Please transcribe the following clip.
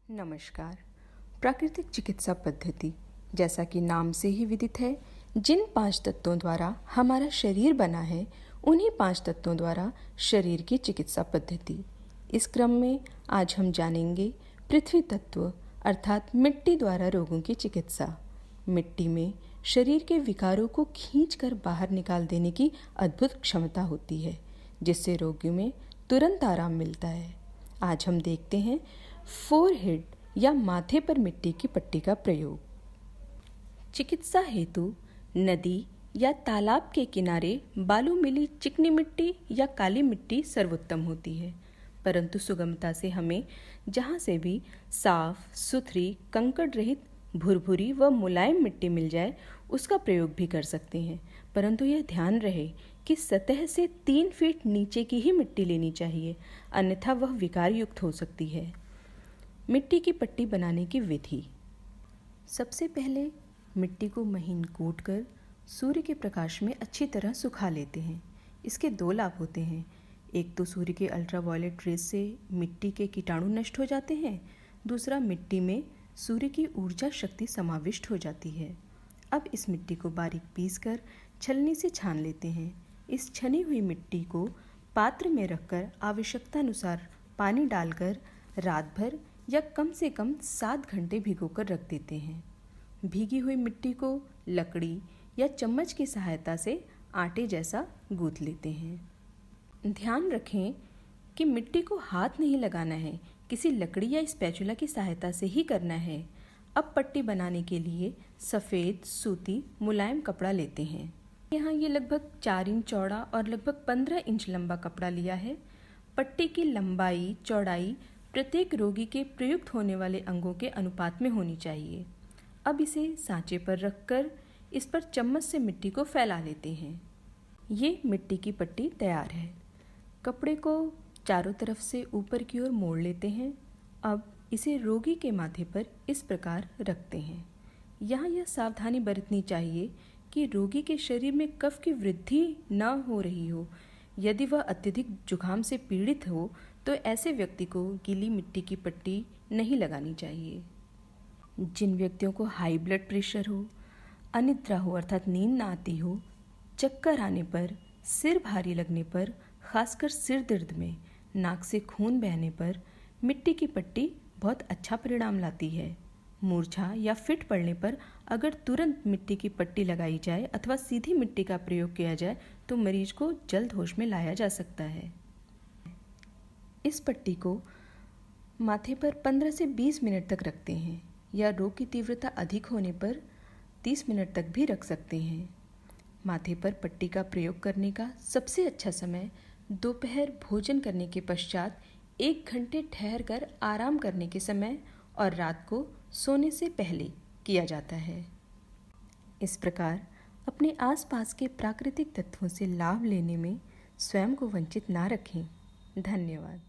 नमस्कार। प्राकृतिक चिकित्सा पद्धति जैसा कि नाम से ही विदित है, जिन 5 तत्वों द्वारा हमारा शरीर बना है, उन्हीं 5 तत्वों द्वारा शरीर की चिकित्सा पद्धति। इस क्रम में आज हम जानेंगे पृथ्वी तत्व अर्थात मिट्टी द्वारा रोगों की चिकित्सा। मिट्टी में शरीर के विकारों को खींचकर बाहर निकाल देने की अद्भुत क्षमता होती है, जिससे रोगियों में तुरंत आराम मिलता है। आज हम देखते हैं फोरहेड या माथे पर मिट्टी की पट्टी का प्रयोग। चिकित्सा हेतु नदी या तालाब के किनारे बालू मिली चिकनी मिट्टी या काली मिट्टी सर्वोत्तम होती है, परंतु सुगमता से हमें जहाँ से भी साफ सुथरी कंकड़ रहित भुरभुरी व मुलायम मिट्टी मिल जाए उसका प्रयोग भी कर सकते हैं, परंतु यह ध्यान रहे कि सतह से 3 फीट नीचे की ही मिट्टी लेनी चाहिए, अन्यथा वह विकार युक्त हो सकती है। मिट्टी की पट्टी बनाने की विधि। सबसे पहले मिट्टी को महीन कूटकर सूर्य के प्रकाश में अच्छी तरह सुखा लेते हैं। इसके 2 लाभ होते हैं। एक तो सूर्य के अल्ट्रावायलेट रेज से मिट्टी के कीटाणु नष्ट हो जाते हैं, दूसरा मिट्टी में सूर्य की ऊर्जा शक्ति समाविष्ट हो जाती है। अब इस मिट्टी को बारीक पीसकर छलनी से छान लेते हैं। इस छनी हुई मिट्टी को पात्र में रखकर आवश्यकतानुसार पानी डालकर रात भर या कम से कम 7 घंटे भिगोकर रख देते हैं। भीगी हुई मिट्टी को लकड़ी या चम्मच की सहायता से आटे जैसा गूंथ लेते हैं। ध्यान रखें कि मिट्टी को हाथ नहीं लगाना है, किसी लकड़ी या स्पैचुला की सहायता से ही करना है। अब पट्टी बनाने के लिए सफ़ेद सूती मुलायम कपड़ा लेते हैं। यहाँ ये लगभग 4 इंच चौड़ा और लगभग 15 इंच लंबा कपड़ा लिया है। पट्टी की लंबाई चौड़ाई प्रत्येक रोगी के प्रयुक्त होने वाले अंगों के अनुपात में होनी चाहिए। अब इसे सांचे पर रखकर इस पर चम्मच से मिट्टी को फैला लेते हैं। ये मिट्टी की पट्टी तैयार है। कपड़े को चारों तरफ से ऊपर की ओर मोड़ लेते हैं। अब इसे रोगी के माथे पर इस प्रकार रखते हैं। यहाँ यह सावधानी बरतनी चाहिए कि रोगी के शरीर में कफ की वृद्धि न हो रही हो। यदि वह अत्यधिक जुखाम से पीड़ित हो तो ऐसे व्यक्ति को गीली मिट्टी की पट्टी नहीं लगानी चाहिए। जिन व्यक्तियों को हाई ब्लड प्रेशर हो, अनिद्रा हो अर्थात नींद ना आती हो, चक्कर आने पर, सिर भारी लगने पर, खासकर सिर दर्द में, नाक से खून बहने पर मिट्टी की पट्टी बहुत अच्छा परिणाम लाती है। मूर्छा या फिट पड़ने पर अगर तुरंत मिट्टी की पट्टी लगाई जाए अथवा सीधी मिट्टी का प्रयोग किया जाए तो मरीज को जल्द होश में लाया जा सकता है। इस पट्टी को माथे पर 15 से 20 मिनट तक रखते हैं या रोग की तीव्रता अधिक होने पर 30 मिनट तक भी रख सकते हैं। माथे पर पट्टी का प्रयोग करने का सबसे अच्छा समय दोपहर भोजन करने के पश्चात 1 घंटे ठहर कर आराम करने के समय और रात को सोने से पहले किया जाता है। इस प्रकार अपने आसपास के प्राकृतिक तत्वों से लाभ लेने में स्वयं को वंचित ना रखें। धन्यवाद।